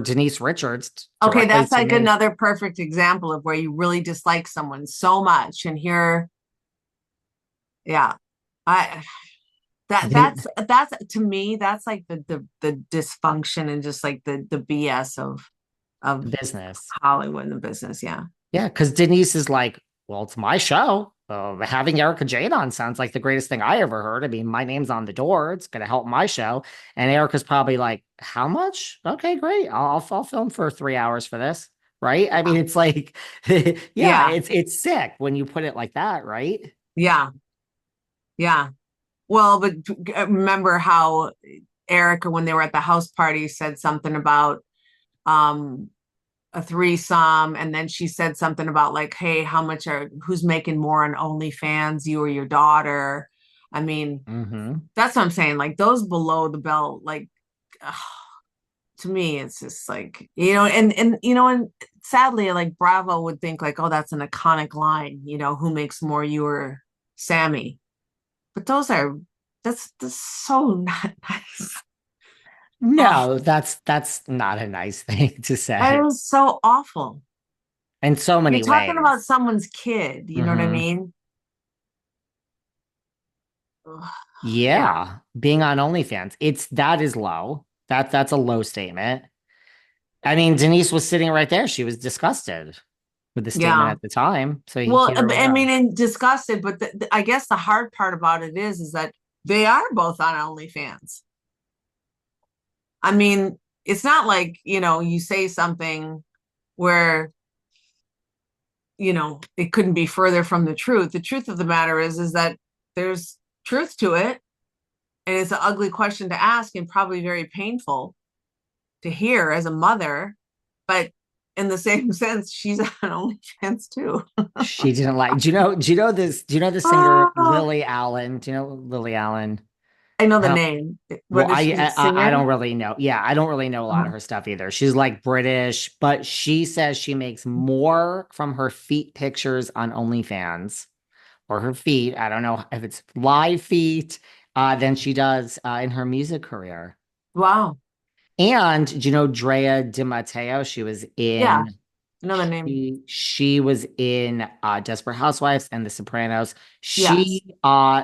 Denise Richards Okay, directly that's to like me. another perfect example of where you really dislike someone so much, and here, yeah, I that's to me that's like the dysfunction and just like the BS of Business. Hollywood and the business. Yeah, Yeah, because Denise is like, well, it's my show. Having Erica Jade on sounds like the greatest thing I ever heard. I mean, my name's on the door. It's going to help my show. And Erica's probably like, how much? Okay, great. I'll film for 3 hours for this. Right. I mean, it's like, yeah, yeah, it's sick when you put it like that. Right. yeah, yeah. Well, but remember how Erica, when they were at the house party, said something about um a threesome, and then she said something about like, hey, how much are who's making more on OnlyFans, you or your daughter? I mean, Hmm. that's what I'm saying. Like those below the belt, like ugh, to me, it's just like, and sadly, like Bravo would think like, oh, that's an iconic line, who makes more, you or Sammy? But that's so not nice. Oh, No, that's not a nice thing to that say is so awful. in so You're many talking about ways. someone's kid, you know what I Hmm. mean? Ugh, yeah. Yeah, being on OnlyFans, it's that is low. That's a low statement. I mean, Denise was sitting right there. She was disgusted with the statement Yeah. at the time. So Well, here we I mean, are. and disgusted, but I guess the hard part about it is that they are both on OnlyFans. I mean, it's not like, you say something where, it couldn't be further from the truth. The truth of the matter is that there's truth to it. And it's an ugly question to ask and probably very painful to hear as a mother. But in the same sense, she's on OnlyFans too. She didn't like. Do you know the singer Oh, Lily Allen? Do you know Lily Allen? I know the How, name. well, What is she, a I singer? don't really know. Yeah, I don't really know a lot of Uh-huh. her stuff either. She's like British, but she says she makes more from her feet pictures on OnlyFans or her feet. I don't know if it's live feet, than she does in her music career. Wow. And do you know Drea Di Matteo? Yeah, another name. She was in Desperate Housewives and The Sopranos. Yes. She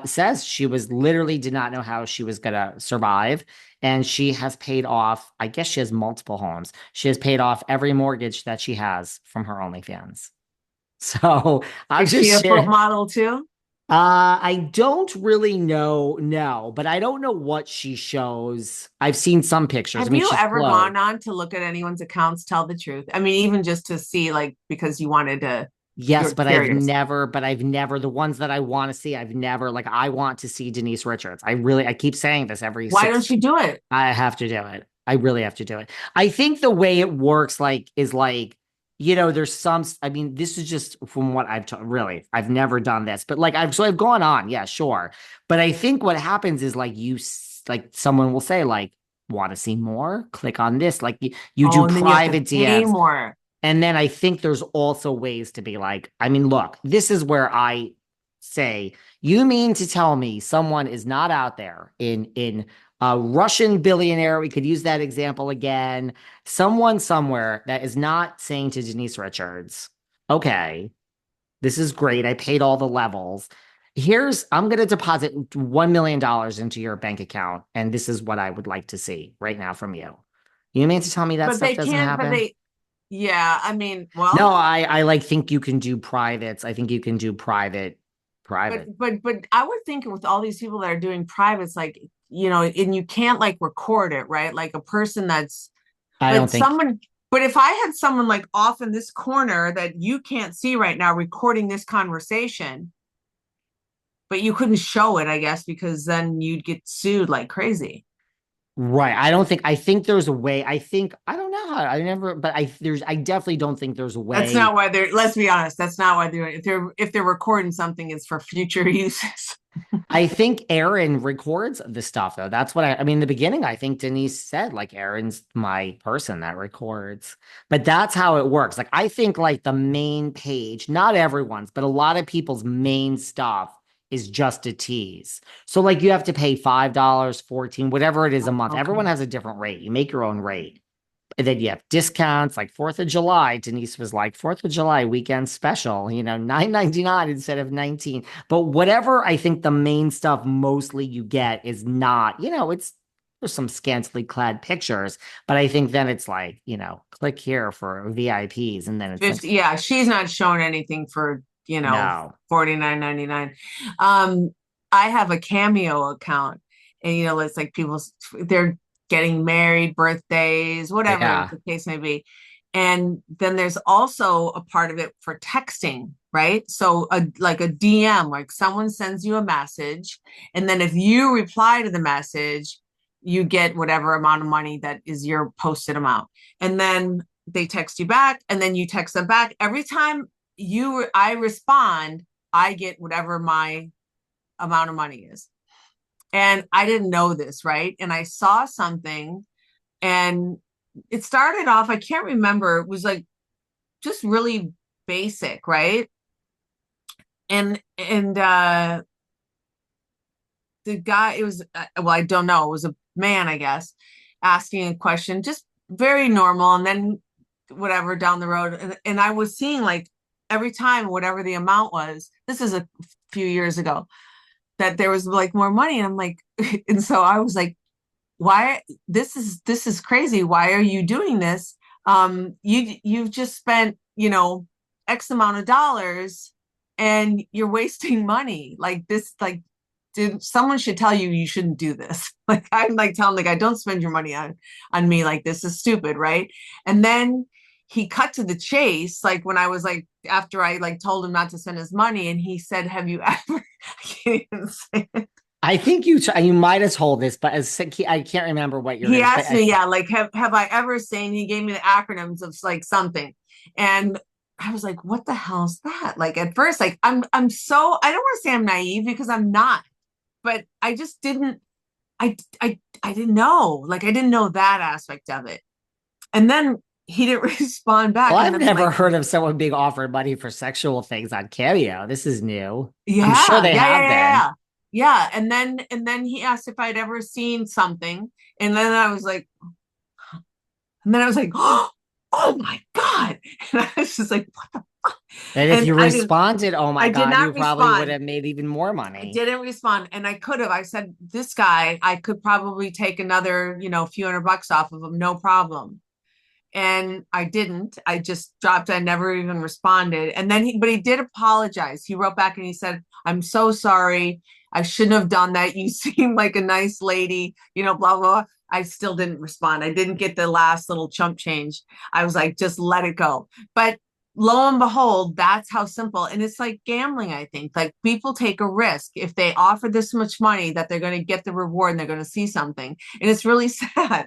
says she was literally did not know how she was gonna survive, and she has paid off. I guess she has multiple homes. She has paid off every mortgage that she has from her OnlyFans. So I'm Is she just a foot sharing. model too? I don't really know, no, but I don't know what she shows. I've seen some pictures. I Have mean, you she's ever clothed. gone on to look at anyone's accounts, tell the truth? I mean, even just to see, like, because you wanted to, Yes, you're curious. but I've never, the ones that I want to see, I've never, like, I want to see Denise Richards. I keep saying this every Why six, don't you do it? I have to do it. I really have to do it. I think the way it works, like, is like, there's I mean, this is just from what really, I've never done this, but like, I've gone on. Yeah, sure. But I think what happens is like, like, someone will say, like, want to see more? Click on this. Like, you do Oh, and then you have to private pay DMs. more. And then I think there's also ways to be like, I mean, look, this is where I say, you mean to tell me someone is not out there in a Russian billionaire, we could use that example again, someone somewhere that is not saying to Denise Richards, okay, this is great. I paid all the levels. I'm going to deposit $1 million into your bank account, and this is what I would like to see right now from you. You mean to tell me that But stuff they doesn't can't, happen? yeah, I mean, No, well, I like think you can do privates. I think you can do private. but I would think with all these people that are doing privates, like, and you can't like record it, right? Like a person that's, I but don't think someone, but if I had someone like off in this corner that you can't see right now recording this conversation, but you couldn't show it, I guess, because then you'd get sued like crazy. right. I think there's a way. I don't know how I never, but I definitely don't think there's a That's way. not why they're, let's be honest, that's not why they're, if they're recording something, it's for future uses. I think Aaron records the stuff though. That's what I mean, in the beginning, I think Denise said like Aaron's my person that records. But that's how it works. Like I think like the main page, not everyone's, but a lot of people's main stuff is just a tease. So like you have to pay $5, 14, whatever it is a month. Okay. Everyone has a different rate. You make your own rate. And then you have discounts like 4th of July. Denise was like, 4th of July weekend special, 9.99 instead of 19. But whatever I think the main stuff mostly you get is not, there's some scantily clad pictures, but I think then it's like, click here for VIPs. And then it's like, 50, yeah, she's not showing anything for, no. 49.99. Um, I have a Cameo account, and it's like people, they're getting married, birthdays, whatever Yeah. the case may be. And then there's also a part of it for texting, right? So like a DM, like someone sends you a message, and then if you reply to the message, you get whatever amount of money that is your posted amount. And then they text you back, and then you text them back. Every time I respond, I get whatever my amount of money is. And I didn't know this, right? And I saw something, and it started off, I can't remember, it was like just really basic, right? And the guy, it was well, I don't know, it was a man, I guess, asking a question, just very normal. And then whatever down the road, and I was seeing like every time whatever the amount was, this is a few years ago, that there was like more money. And I'm like, and so I was like, why, this is crazy, why are you doing this? You've just spent, X amount of dollars, and you're wasting money like this. Like, dude, someone should tell you you shouldn't do this. Like, I'm like telling the guy, don't spend your money on me, like this is stupid, right? And then he cut to the chase, like when I was like, after I like told him not to spend his money, and he said, have you ever I can't even say it. I think you might have told this, but I can't remember what you're He gonna asked say. me, yeah, like have I ever seen, he gave me the acronyms of like something. And I was like, what the hell's that? Like at first, like I'm so, I don't want to say I'm naive, because I'm not, but I just didn't, I didn't know. Like I didn't know that aspect of it. And then he didn't respond Well, back. And I've then I'm never like, heard of someone being offered money for sexual things on Cameo. This is new. I'm sure yeah, they yeah, yeah, have yeah, been. yeah. Yeah. And then he asked if I'd ever seen something. And then I was like, and then I was like, oh my God. And I was just like, what the fuck? And if And you responded, oh my I did God, you not probably would respond. have made even more I money. didn't respond. And I could have. I said, this guy, I could probably take another, few $100 off of him, no problem. And I didn't. I just dropped. I never even responded. And then but he did apologize. He wrote back and he said, I'm so sorry. I shouldn't have done that. You seem like a nice lady, blah, blah, blah. I still didn't respond. I didn't get the last little chump change. I was like, just let it go. But lo and behold, that's how simple. And it's like gambling, I think. Like people take a risk if they offer this much money, that they're going to get the reward and they're going to see something. And it's really sad.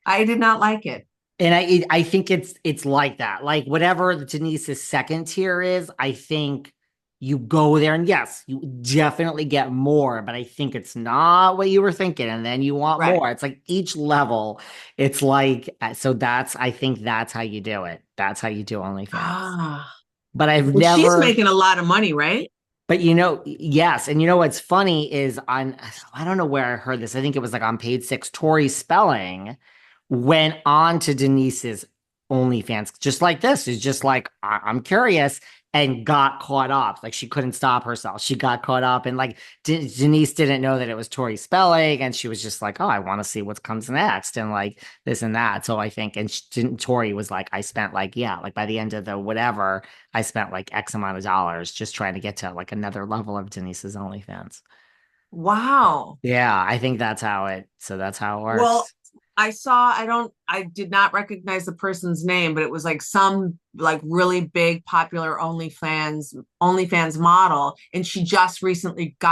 I did not like it. And I think it's like that. Like whatever Denise's second tier is, I think you go there and yes, you definitely get more, but I think it's not what you were thinking. And then you want Right. more. It's like each level, it's like so I think that's how you do it. That's how you do OnlyFans. Ah. But I've Well, she's never, making a lot of money, right? but yes, and what's funny is I don't know where I heard this. I think it was like on page 6, Tori Spelling went on to Denise's OnlyFans, just like this. Is just like I'm curious, and got caught up. Like she couldn't stop herself. She got caught up, and like Denise didn't know that it was Tori Spelling, and she was just like, "Oh, I want to see what comes next," and like this and that. So I think, and Tori was like, "I spent like yeah, like by the end of the whatever, I spent like X amount of dollars just trying to get to like another level of Denise's OnlyFans." Wow. Yeah, I think that's how it Well, works. I did not recognize the person's name, but it was like some like really big popular OnlyFans model. And she just recently got